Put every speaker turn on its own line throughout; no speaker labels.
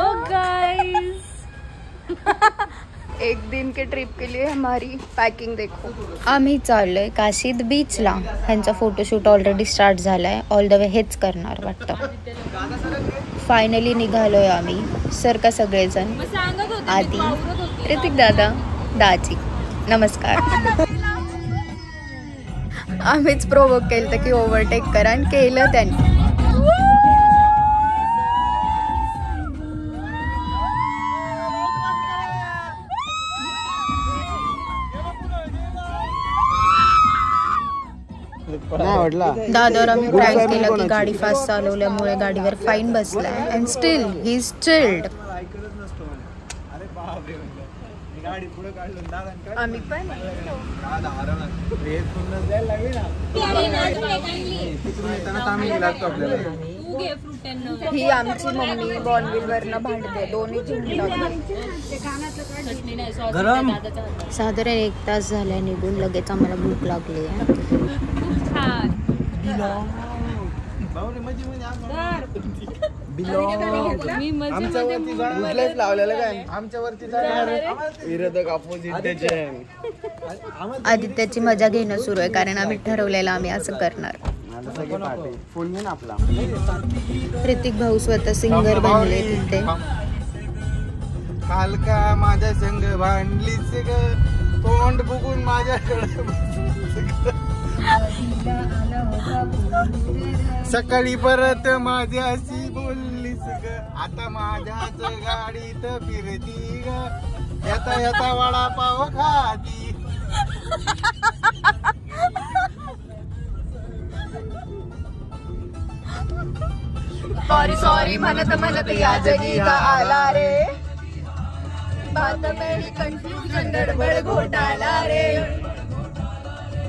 Hello guys. एक दिन के trip के लिए हमारी पैकिंग देखो। आम्ही चाललोय काशीद बीचला। ह्यांचा फोटोशूट ऑलरेडी स्टार्ट झालाय. ऑल द वे हेच करणार वाटतं. फायनली निघालोय आम्ही. सर का सगळेजण. आधी ऋतिक दादा, दाजी नमस्कार. आम्हीच प्रोवोक केलं की ओव्हरटेक करा आणि केलं त्यांनी. दादावर आम्ही प्रँक केला की गाडी फास्ट चालवल्यामुळे गाडीवर फाईन बसलाय. And still he is chilled. आम्ही पण ही आमची मम्मी बॉर्नविल वरनं भांडते. दोन्ही साधारण 1 तास झालाय निघून. लगेच आम्हाला भूक लागली आहे. आदित्याची मजा घेणं सुरू आहे कारण आम्ही ठरवलेलं आम्ही असं करणार. ऋतिक भाऊ स्वतः सिंगर बनले तिथे.
काल का माझ्या संग भांडलीच ग, तोंड बघून माझ्याकडे सकाळी परत माझ्याशी बोललीस ग, आता माझ्याच गाडीत फिरती ग, येता येता वडापाव खाती.
सॉरी सॉरी म्हणत म्हणत या जगी का आला रे. बात मेरी कंफ्यूजन गड़बड़ घोटाला रे.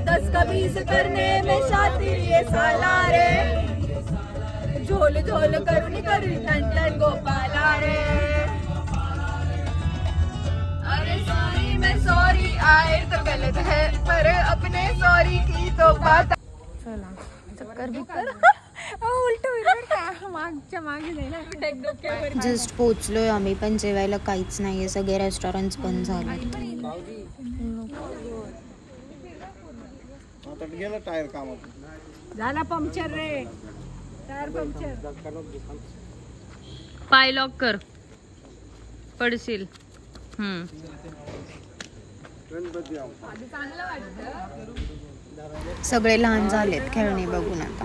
10 का 20 करने में शातिर ये साला रे. झोल झोल करुणी करुणी टन टन गोपाला रे. अरे सॉरी मैं सॉरी आए तो गलत है पर अपने सॉरी की तो बात. चला चक्कर बिक्कर उलट मागच्या मागे जस्ट पोचलोय आम्ही. पण जेवायला काहीच नाहीये. सगळे रेस्टॉरंट बंद झाले.
टायर कामात
झाला पंक्चर रे. Tyre puncture.
पाय लॉक कर पडशील. सगळे लहान झालेत खेळणी बघून आता.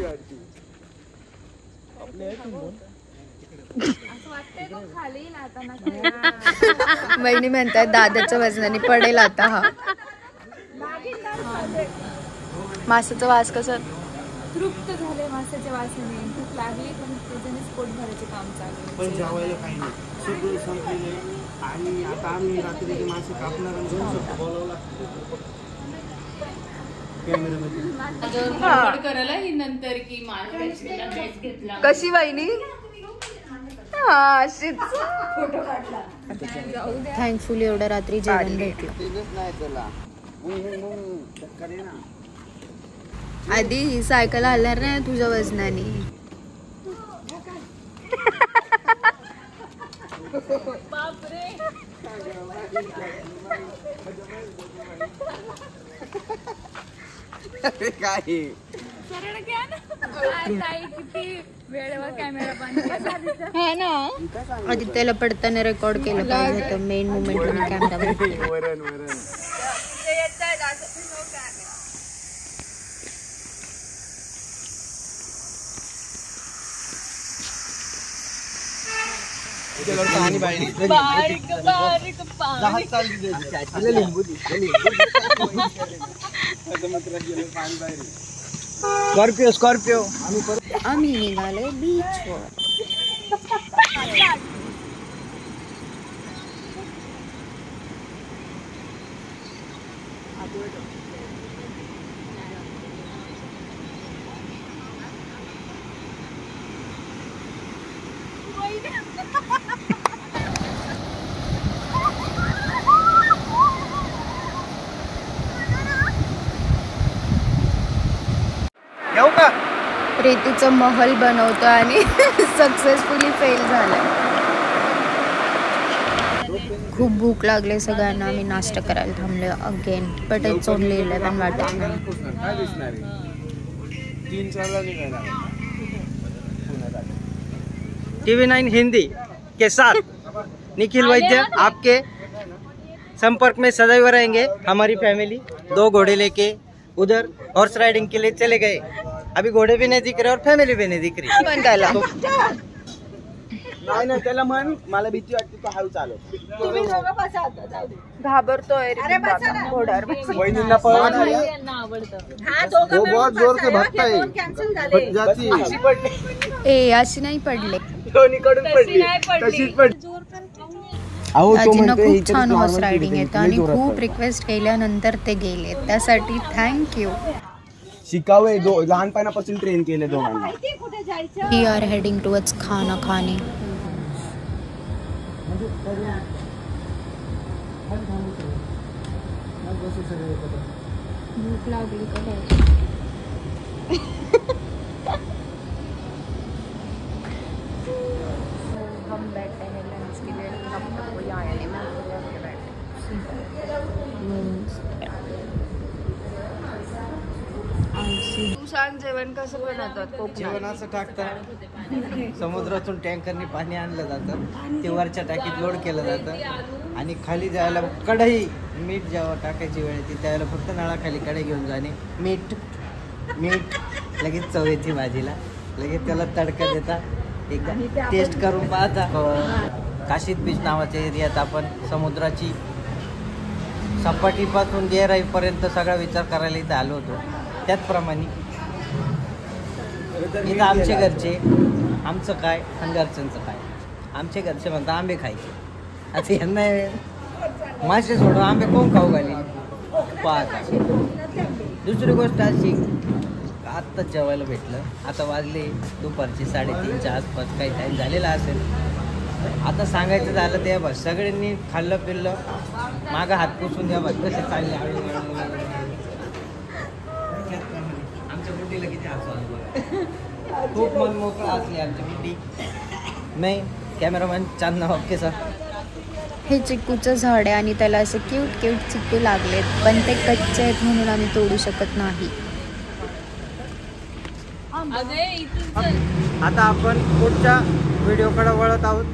बहिणी म्हणतात दादाच्या वजनाने पडेल आता हा. मासाचा वास कसा.
तृप्त झाले मासाच्या वासाने. भूक लागली पण त्याच्यानेच पोट भरायचे काम चालू.
पण जेवायला काही नाही. सगळं संपलेलं आणि आता आम्ही रात्री मासे कापणार आणि जाऊ शकतो. बोलावं लागतं
कशी वहिनी. थँकफुली एवढ्या रात्री जेवण भेटलं. आधी ही सायकल हलणार नाही तुझ्या वजनाने.
काय
आदित्याला पडताना रेकॉर्ड केलं पाहिजे होतं. Main moment camera.
Scorpio Scorpio.
आम्ही निघालो बीचवर. प्रीतीचं महल बनवतो आणि सक्सेसफुली फेल झालाय. खूप भूक लागले सगळ्यांना. आम्ही नाश्ता करायला थांबलो अगेन, बट इट्स ओनली 11 वाटत नाही.
काय दिसणार आहे 3-4 निघायला.
TV9 हिंदी के साथ निखिल वैद्य आपके संपर्क में सदैव रहेंगे. हमारी फैमिली 2 घोड़े लेके उधर हॉर्स राइडिंग के लिए चले गए. अभी घोड़े भी नहीं दिख रहे और फैमिली भी नहीं दिख रही.
नाही त्याला म्हण मला भीती वाटते तो हळू चालव.
घाबरतोय
वहिनींना पळवणार वो बहुत जोर से भगता है बट जाती
ए अशी नाही पडले.
दोन्हीकडून पडली तशीच पडली.
आजींना खूप छान हॉर्स रायडिंग येतं आणि खूप रिक्वेस्ट केल्यानंतर ते गेले, त्यासाठी थँक्यू.
शिकावे लहानपणापासून ट्रेन केले दोघांना.
वी आर हेडिंग टुवर्ड्स खाना खाने. भूक लागली का हम बैठे हैं लंच के लिए, अब तक कोई आया नहीं. मैं तू सांग जेवण कसं बनवतात कोकणात?
जेवण असं टाकतात, समुद्रातून टँकरने पाणी आणलं जातं, ते वरच्या टाकीत लोड केलं जातं आणि खाली जायला कढई मीठ जेव्हा टाकायची वेळ येते त्यावेळेला फक्त नळाखाली कढई घेऊन जाणे, मीठ लगेच चव येते भाजीला, लगेच त्याला तडका देता, एकदा टेस्ट करून पाहता. काशीद बीच नावाच्या एरियात आपण समुद्राची सपाटीपासून गहिराईपर्यंत सगळा विचार करायला इथं आलो होतो. त्याचप्रमाणे इथं आमचे घरचे, आमचं काय आणि घरच्यांचं काय. आमचे घरचे म्हणतात आंबे खायचे, आता यांना मासे सोडून आंबे कोण खाऊ घाली पाहता. दुसरी गोष्ट अशी, आत्ता जेवायला भेटलं, आता वाजले दुपारचे 3:30च्या आसपास काही टाईम झालेला असेल. आता सांगायचं झालं ते बस सगळ्यांनी खाल्लं पिल्लं, मागं हात पुसून द्या बस कसे चालले. आमच्या बुड्डीला किती हसू आलं, खूप मन मोकळं असले आमची बुड्डी. नाही कॅमेरामॅन चांदना के सर.
हे चिक्कूचं झाड आहे आणि त्याला असे क्यूट चिक्कू लागलेत, पण ते कच्चे आहेत म्हणून आम्ही तोडू शकत नाही.
आता आपण पुढच्या व्हिडिओकडे वळत आहोत.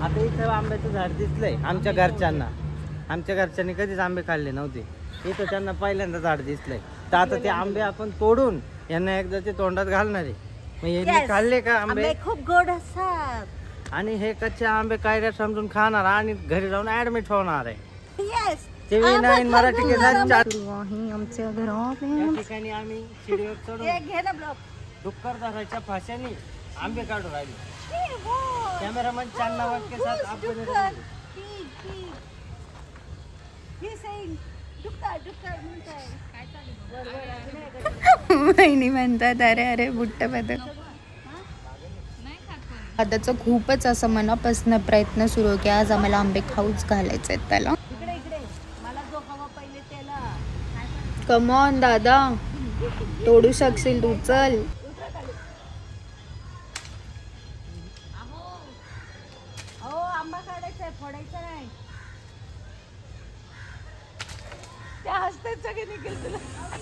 आता इथं आंब्याचं झाड दिसलंय आमच्या घरच्यांना. आमच्या घरच्यांनी कधीच आंबे खाल्ले नव्हते, इथं त्यांना पहिल्यांदा झाड दिसलंय. तर आता ते आंबे आपण तोडून यांना एकदा ते तोंडात घालणार आहे. मग यांनी खाल्ले का आंबे?
खूप गोड असतात
आणि हे कच्चे आंबे कायद्या समजून खाणार आणि घरी जाऊन ऍडमिट होणार आहे. TV9 मराठी के साथ
आमच्या घरात
या ठिकाणी आम्ही शिडीवर चढून डुक्करदाराच्या फाशाने आंबे काढून राहिले. कॅमेरामॅन चांदना के साथ आपण
बहिणी म्हणतात अरे अरे बुट्ट बदल. आताचा खूपच असं मनापासून प्रयत्न सुरू आहे की आज आम्हाला आंबे खाऊच घालायचे आहेत त्याला. कम ऑन दादा, तोडू शकशील तू, चल.
आंबा काढायचा फोडायचा नाही.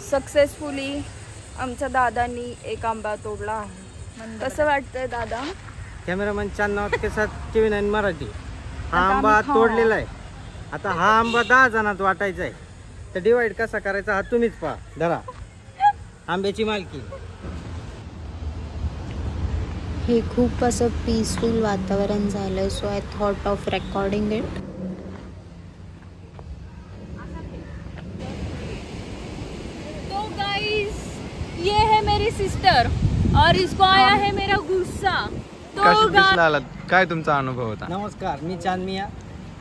सक्सेसफुली आमच्या दादांनी एक आंबा तोडला आहे. कसं वाटतंय दादा?
कॅमेरामॅन चांदना के साथ TV9 मराठी. हा आंबा तोडलेला आहे. आता हा आंबा 10 जणांत वाटायचा आहे, तर डिवाइड कसा करायचा हा तुम्हीच पहा. धरा आंब्याची मालकी.
हे खूप असं पीसफुल वातावरण झालं, so I thought of recording it.
तो गाइस, ये है मेरी सिस्टर और इसको आया है मेरा गुस्सा. तो
काय तुमचा अनुभव होता?
नमस्कार, मी चांदमिया.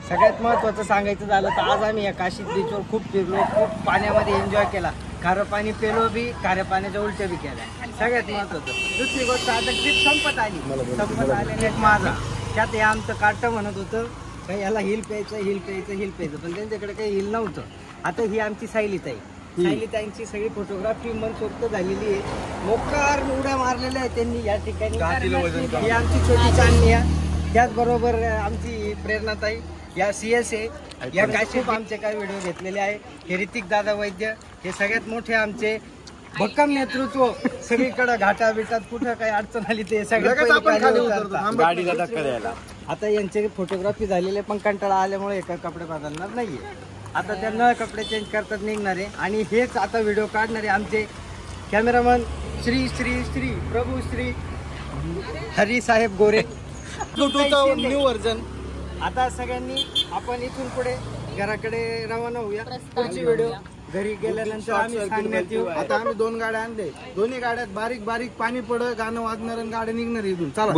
सगळ्यात महत्त्वाचं सांगायचं झालं तर आज आम्ही या काशीद बीचवर खूप फिरलो, खूप पाण्यामध्ये एन्जॉय केला. खारं पाणी पेलो बी, खाऱ्या पाण्याच्या उलट्या बी केल्या. सगळ्यात महत्त्वाचं दुसरी गोष्ट, आता ट्रिप संपत आलेली एक माझा त्यात हे आमचं कार्ट म्हणत होतं का याला हिल प्यायचं पण त्यांच्याकडे काही हिल नव्हतं. आता ही आमची सायलीताई त्यांची सगळी फोटोग्राफी मनसोक्त झालेली आहे. मोकार उड्या मारलेल्या आहेत त्यांनी या ठिकाणी. ही आमची छोटी चांदणी आहे. त्याचबरोबर आमची प्रेरणाताई या CS आहे. या काशीत आमचे काही व्हिडिओ घेतलेले आहे. हे ऋतिक दादा वैद्य हे सगळ्यात मोठे आमचे भक्कम नेतृत्व. सगळीकडे घाटा बिटात कुठं काही अडचण आली ते सगळ्यात खाली उतरतात.
गाडीला धक्का द्यायला.
आता यांचे फोटोग्राफी झालेले पण कंटाळा आल्यामुळे एका कपडे बदलणार नाहीये. आता त्यांना कपडे चेंज करतात निघणारे आणि हेच आता व्हिडिओ काढणारे आमचे कॅमेरामन श्री श्री श्री प्रभू श्री हरी साहेब गोरे.
New version.
आता सगळ्यांनी आपण इथून पुढे घराकडे रवाना होऊया. पुढची व्हिडिओ घरी गेल्यानंतर आम्ही सांगण्यात येऊ.
आता आम्ही 2 गाड्या आणले. दोन्ही गाड्यात बारीक बारीक पाणी पड गाणं वाजणार आणि गाड्या निघणार इथून. चला.